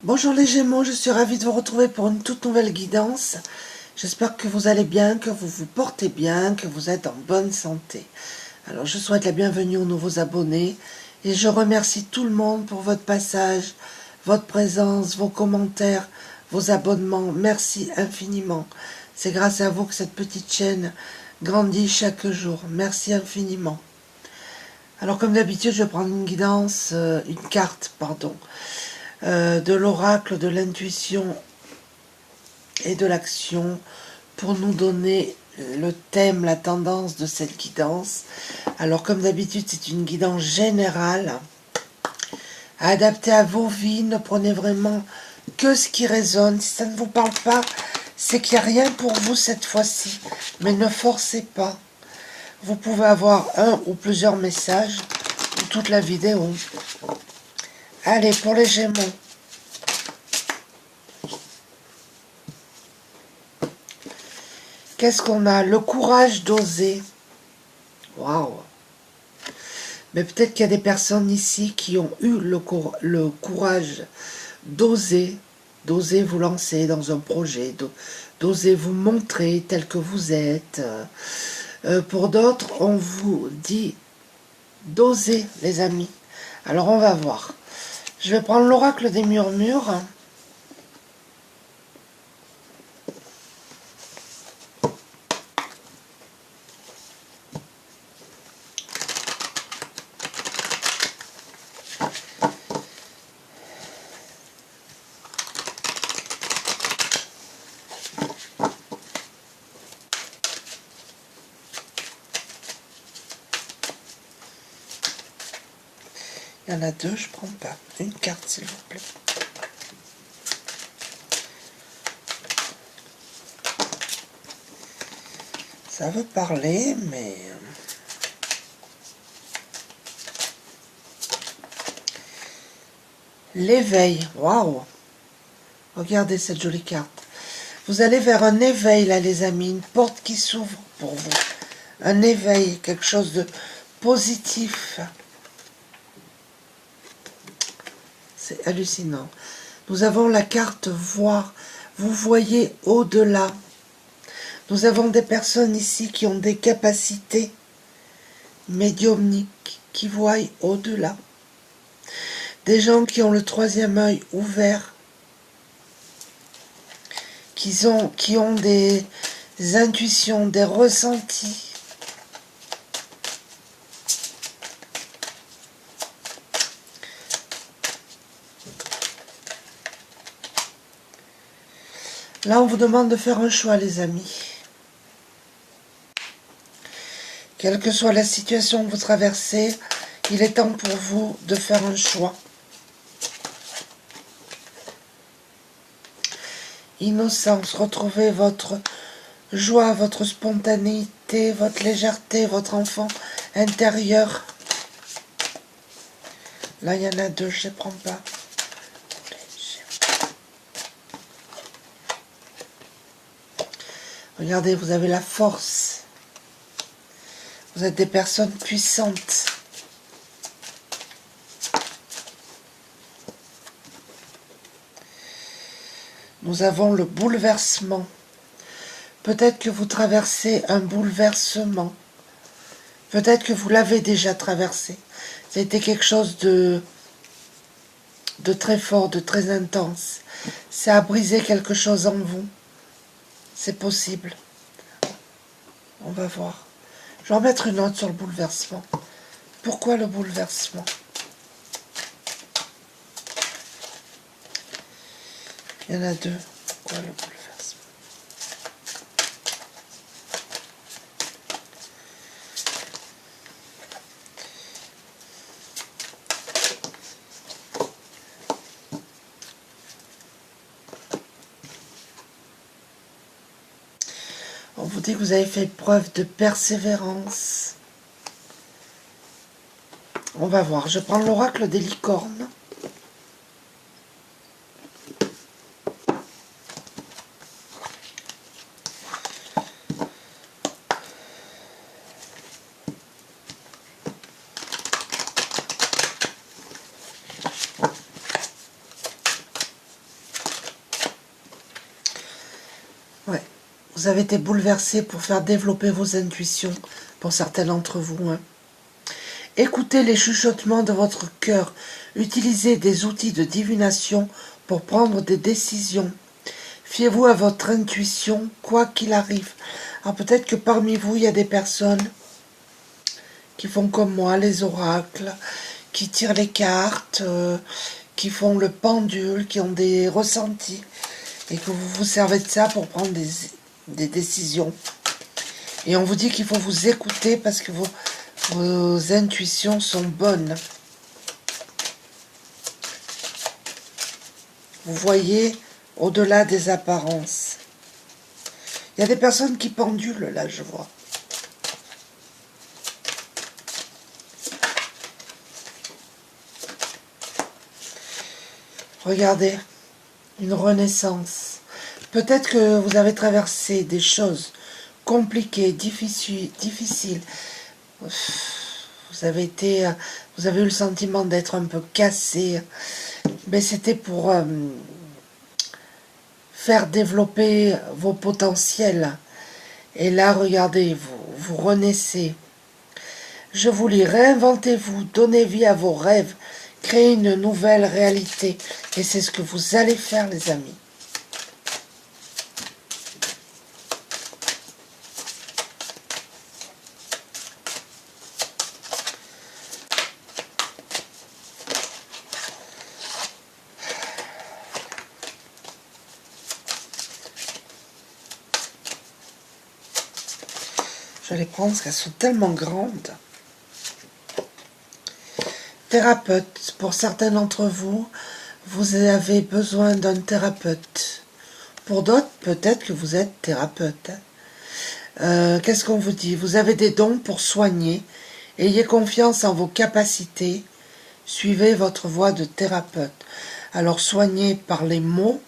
Bonjour les Gémeaux, je suis ravie de vous retrouver pour une toute nouvelle guidance. J'espère que vous allez bien, que vous vous portez bien, que vous êtes en bonne santé. Alors je souhaite la bienvenue aux nouveaux abonnés et je remercie tout le monde pour votre passage, votre présence, vos commentaires, vos abonnements. Merci infiniment. C'est grâce à vous que cette petite chaîne grandit chaque jour. Merci infiniment. Alors comme d'habitude, je vais prendre une carte, de l'oracle, de l'intuition et de l'action pour nous donner le thème, la tendance de cette guidance. Alors comme d'habitude, c'est une guidance générale, adaptée à vos vies. Ne prenez vraiment que ce qui résonne. Si ça ne vous parle pas, c'est qu'il n'y a rien pour vous cette fois-ci. Mais ne forcez pas. Vous pouvez avoir un ou plusieurs messages ou toute la vidéo. Allez, pour les Gémeaux. Qu'est-ce qu'on a? Le courage d'oser. Waouh! Mais peut-être qu'il y a des personnes ici qui ont eu le courage d'oser vous lancer dans un projet, d'oser vous montrer tel que vous êtes. Pour d'autres, on vous dit d'oser, les amis. Alors on va voir. Je vais prendre l'oracle des murmures. Il y en a deux, je prends pas. Une carte, s'il vous plaît. Ça veut parler, mais... L'éveil. Waouh! Regardez cette jolie carte. Vous allez vers un éveil, là, les amis. Une porte qui s'ouvre pour vous. Un éveil, quelque chose de positif. C'est hallucinant. Nous avons la carte voir. Vous voyez au-delà. Nous avons des personnes ici qui ont des capacités médiumniques, qui voient au-delà. Des gens qui ont le troisième œil ouvert, qui ont des intuitions, des ressentis. Là, on vous demande de faire un choix, les amis. Quelle que soit la situation que vous traversez, il est temps pour vous de faire un choix. Innocence, retrouvez votre joie, votre spontanéité, votre légèreté, votre enfant intérieur. Là, il y en a deux, je ne les prends pas. Regardez, vous avez la force. Vous êtes des personnes puissantes. Nous avons le bouleversement. Peut-être que vous traversez un bouleversement. Peut-être que vous l'avez déjà traversé. C'était quelque chose de très fort, de très intense. Ça a brisé quelque chose en vous. C'est possible. On va voir. Je vais en mettre une note sur le bouleversement. Pourquoi le bouleversement? Il y en a deux. Pourquoi le bouleversement? On vous dit que vous avez fait preuve de persévérance. On va voir. Je prends l'oracle des licornes. Ouais. Vous avez été bouleversé pour faire développer vos intuitions, pour certains d'entre vous. Hein. Écoutez les chuchotements de votre cœur. Utilisez des outils de divination pour prendre des décisions. Fiez-vous à votre intuition, quoi qu'il arrive. Alors peut-être que parmi vous, il y a des personnes qui font comme moi, les oracles, qui tirent les cartes, qui font le pendule, qui ont des ressentis, et que vous vous servez de ça pour prendre des décisions. Et on vous dit qu'il faut vous écouter parce que vos intuitions sont bonnes. Vous voyez au-delà des apparences. Il y a des personnes qui pendulent, là, je vois. Regardez, une renaissance. Peut-être que vous avez traversé des choses compliquées, difficiles. Vous avez eu le sentiment d'être un peu cassé. Mais c'était pour faire développer vos potentiels. Et là, regardez, vous renaissez. Je vous lis, réinventez-vous, donnez vie à vos rêves, créez une nouvelle réalité. Et c'est ce que vous allez faire, les amis. Je vais les prendre parce qu'elles sont tellement grandes. Thérapeute. Pour certains d'entre vous, vous avez besoin d'un thérapeute. Pour d'autres, peut-être que vous êtes thérapeute. Qu'est-ce qu'on vous dit? Vous avez des dons pour soigner. Ayez confiance en vos capacités. Suivez votre voie de thérapeute. Alors, soignez par les mots,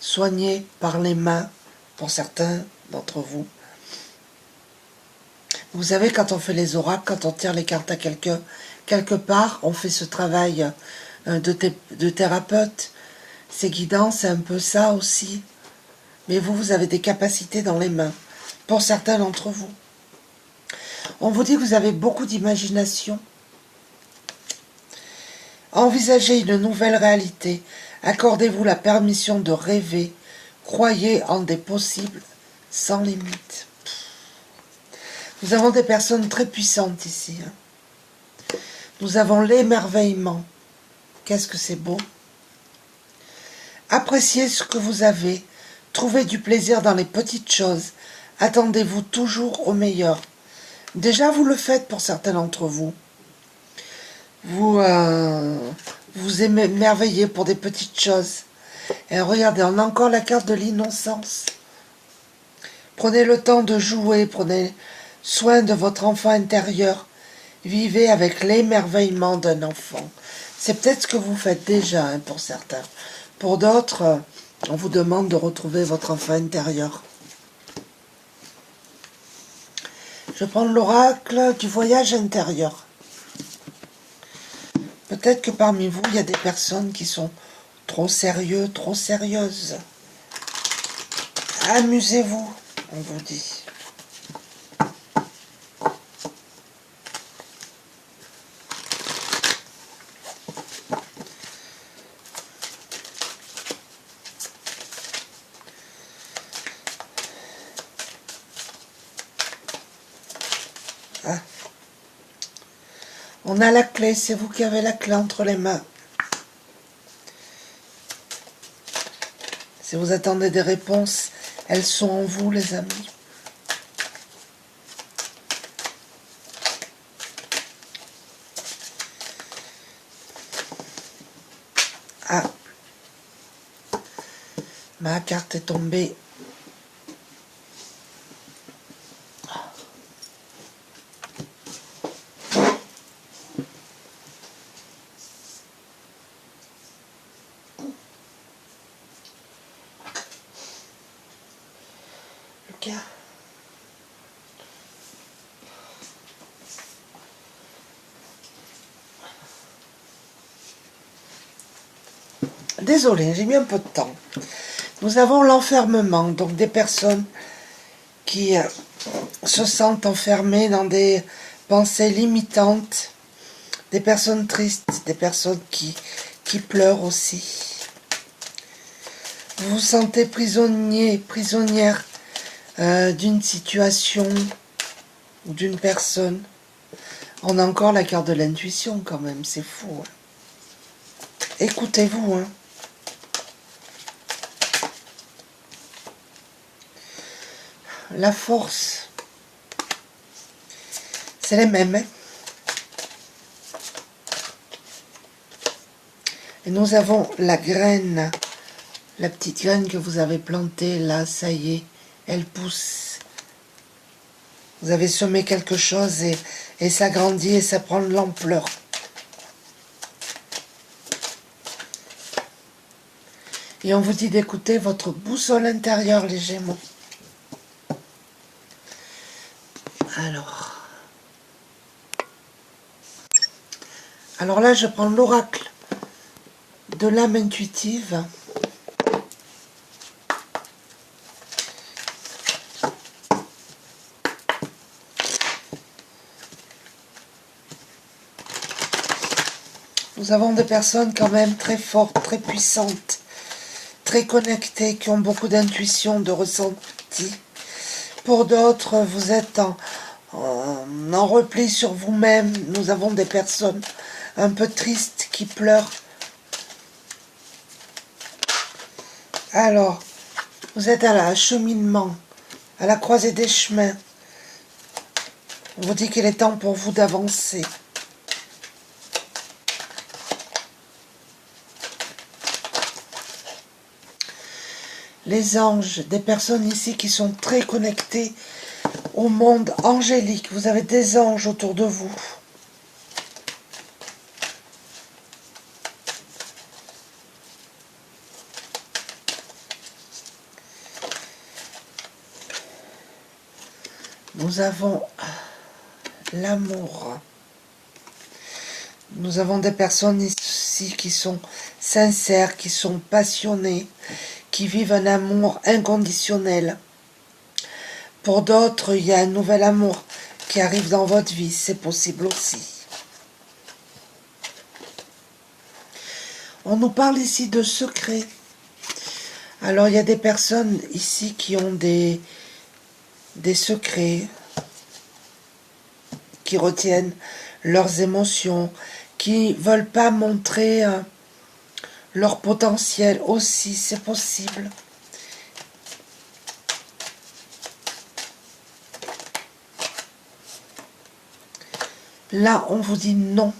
soignez par les mains, pour certains d'entre vous. Vous savez, quand on fait les oracles, quand on tire les cartes à quelqu'un, quelque part, on fait ce travail de thérapeute. Ces guidants, c'est un peu ça aussi. Mais vous avez des capacités dans les mains, pour certains d'entre vous. On vous dit que vous avez beaucoup d'imagination. Envisagez une nouvelle réalité. Accordez-vous la permission de rêver. Croyez en des possibles sans limite. Nous avons des personnes très puissantes ici. Hein. Nous avons l'émerveillement. Qu'est-ce que c'est beau. Appréciez ce que vous avez. Trouvez du plaisir dans les petites choses. Attendez-vous toujours au meilleur. Déjà, vous le faites pour certains d'entre vous. Vous émerveillez pour des petites choses. Et regardez, on a encore la carte de l'innocence. Prenez le temps de jouer, prenez soin de votre enfant intérieur. Vivez avec l'émerveillement d'un enfant. C'est peut-être ce que vous faites déjà, hein, pour certains. Pour d'autres, on vous demande de retrouver votre enfant intérieur. Je prends l'oracle du voyage intérieur. Peut-être que parmi vous, il y a des personnes qui sont trop sérieux, trop sérieuses. Amusez-vous, on vous dit. Ah. On a la clé, c'est vous qui avez la clé entre les mains. Si vous attendez des réponses, elles sont en vous, les amis. Ah, ma carte est tombée. Lucas. Désolée, j'ai mis un peu de temps. Nous avons l'enfermement, donc des personnes qui se sentent enfermées dans des pensées limitantes, des personnes tristes, des personnes qui pleurent aussi. Vous vous sentez prisonnier, prisonnière d'une situation ou d'une personne. On a encore la carte de l'intuition quand même, c'est fou. Hein. Écoutez-vous. Hein. La force, c'est les mêmes. Hein. Et nous avons la graine, la petite graine que vous avez plantée, là, ça y est, elle pousse. Vous avez semé quelque chose et ça grandit et ça prend de l'ampleur. Et on vous dit d'écouter votre boussole intérieure, les Gémeaux. Alors là, je prends l'oracle de l'âme intuitive. Nous avons des personnes quand même très fortes, très puissantes, très connectées, qui ont beaucoup d'intuition, de ressenti. Pour d'autres, vous êtes en repli sur vous-même. Nous avons des personnes un peu tristes qui pleurent. Alors, vous êtes à l'acheminement, à la croisée des chemins. On vous dit qu'il est temps pour vous d'avancer. Les anges, des personnes ici qui sont très connectées au monde angélique. Vous avez des anges autour de vous. Nous avons l'amour. Nous avons des personnes ici qui sont sincères, qui sont passionnées, qui vivent un amour inconditionnel. Pour d'autres, il y a un nouvel amour qui arrive dans votre vie, c'est possible aussi. On nous parle ici de secrets. Alors, il y a des personnes ici qui ont des secrets, qui retiennent leurs émotions, qui ne veulent pas montrer leur potentiel aussi, c'est possible. Là, on vous dit non.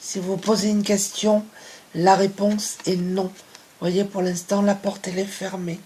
Si vous posez une question, la réponse est non. Vous voyez, pour l'instant, la porte, elle est fermée.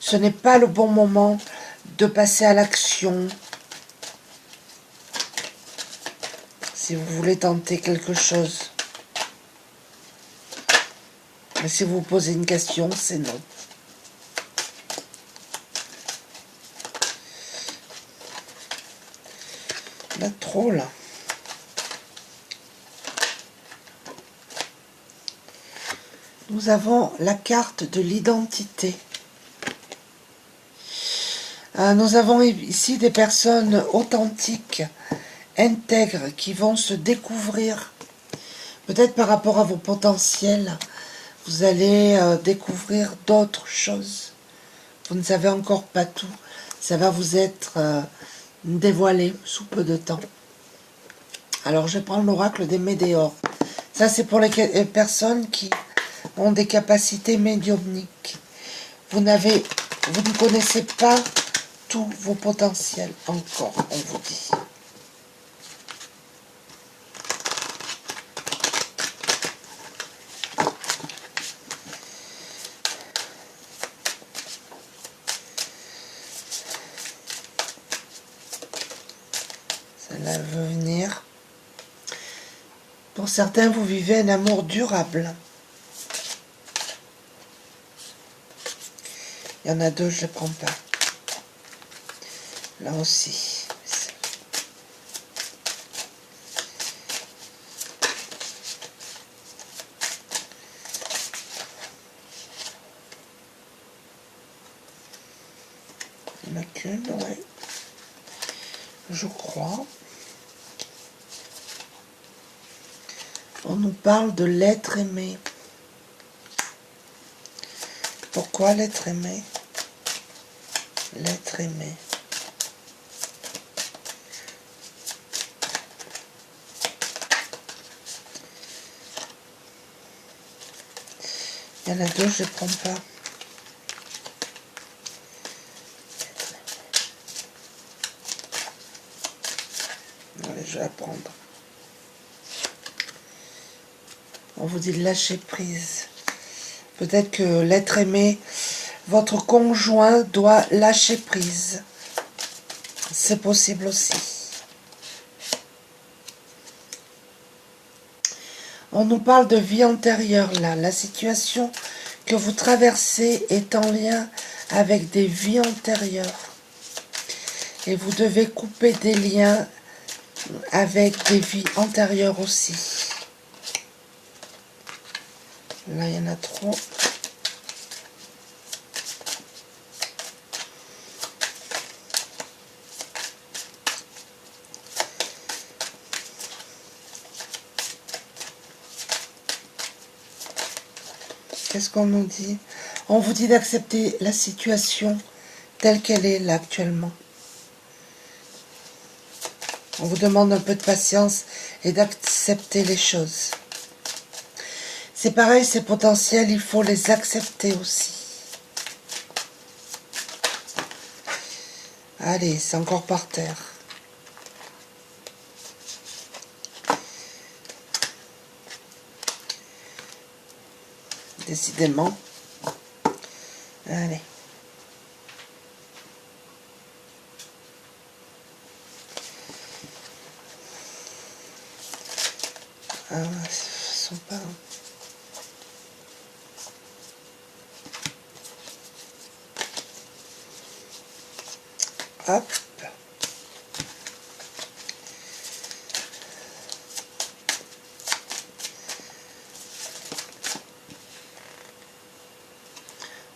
Ce n'est pas le bon moment de passer à l'action. Si vous voulez tenter quelque chose. Mais si vous posez une question, c'est non. Là, trop, là. Nous avons la carte de l'identité. Nous avons ici des personnes authentiques, intègres, qui vont se découvrir. Peut-être par rapport à vos potentiels, vous allez découvrir d'autres choses. Vous ne savez encore pas tout. Ça va vous être dévoilé sous peu de temps. Alors, je prends l'oracle des météores. Ça, c'est pour les personnes qui ont des capacités médiumniques. Vous ne connaissez pas tous vos potentiels encore, on vous dit. Celle-là veut venir. Pour certains, vous vivez un amour durable. Il y en a deux, je ne les prends pas. Là aussi. Il n'y en a qu'une, ouais. Je crois. On nous parle de l'être aimé. Pourquoi l'être aimé? L'être aimé. Il y en a deux, je ne prends pas. Allez, je vais la prendre. On vous dit de lâcher prise. Peut-être que l'être aimé, votre conjoint doit lâcher prise. C'est possible aussi. On nous parle de vie antérieure là. La situation que vous traversez est en lien avec des vies antérieures. Et vous devez couper des liens avec des vies antérieures aussi. Là, il y en a trop. Qu'est-ce qu'on nous dit? On vous dit d'accepter la situation telle qu'elle est là actuellement. On vous demande un peu de patience et d'accepter les choses. C'est pareil, ces potentiels, il faut les accepter aussi. Allez, c'est encore par terre. Décidément. Allez. Ah, ils sont pas... Hop.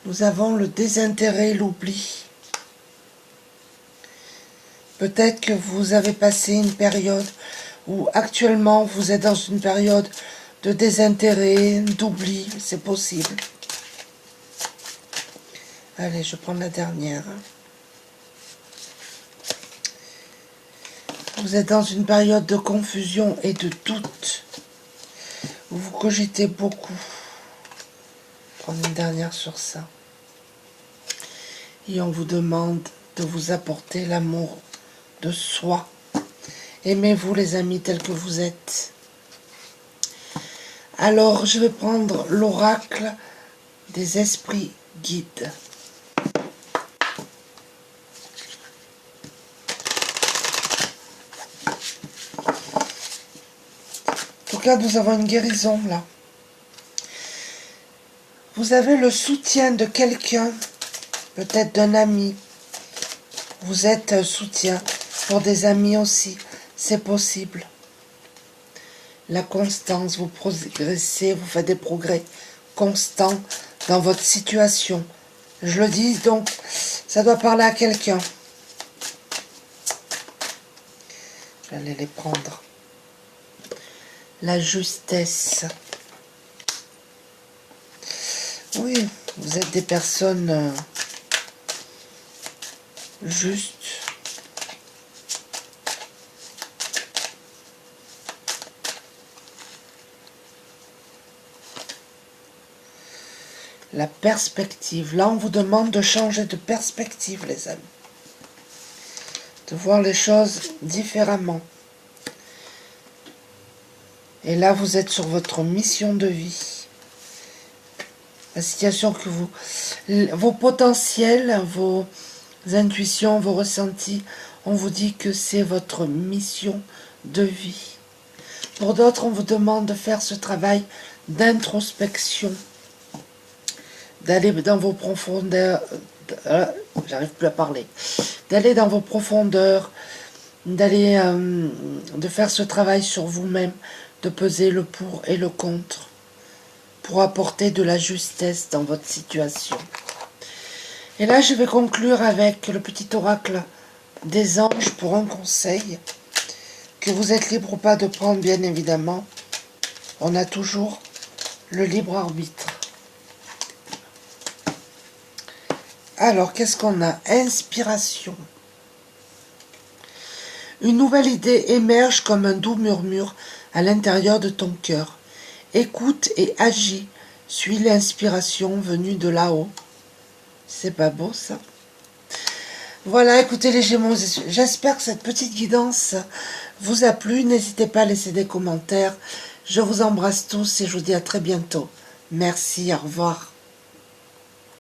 Nous avons le désintérêt et l'oubli. Peut-être que vous avez passé une période où actuellement vous êtes dans une période de désintérêt, d'oubli, c'est possible. Allez, je prends la dernière. Vous êtes dans une période de confusion et de doute. Vous cogitez beaucoup. Prendre une dernière sur ça. Et on vous demande de vous apporter l'amour de soi. Aimez-vous les amis tels que vous êtes. Alors je vais prendre l'oracle des esprits guides. En tout cas, nous avons une guérison là. Vous avez le soutien de quelqu'un, peut-être d'un ami. Vous êtes un soutien pour des amis aussi, c'est possible. La constance, vous progressez, vous faites des progrès constants dans votre situation. Je le dis, donc, ça doit parler à quelqu'un. J'allais les prendre. La justesse. Oui, vous êtes des personnes justes. La perspective. Là, on vous demande de changer de perspective, les amis. De voir les choses différemment. Et là, vous êtes sur votre mission de vie. La situation que vous... Vos potentiels, vos intuitions, vos ressentis, on vous dit que c'est votre mission de vie. Pour d'autres, on vous demande de faire ce travail d'introspection. D'aller dans vos profondeurs... J'arrive plus à parler. D'aller dans vos profondeurs, d'aller... de faire ce travail sur vous-même, de peser le pour et le contre, pour apporter de la justesse dans votre situation. Et là, je vais conclure avec le petit oracle des anges pour un conseil que vous êtes libre ou pas de prendre, bien évidemment. On a toujours le libre arbitre. Alors, qu'est-ce qu'on a? Inspiration. Une nouvelle idée émerge comme un doux murmure à l'intérieur de ton cœur. Écoute et agis. Suis l'inspiration venue de là-haut. C'est pas beau, ça? Voilà, écoutez les Gémeaux, j'espère que cette petite guidance vous a plu. N'hésitez pas à laisser des commentaires. Je vous embrasse tous et je vous dis à très bientôt. Merci, au revoir.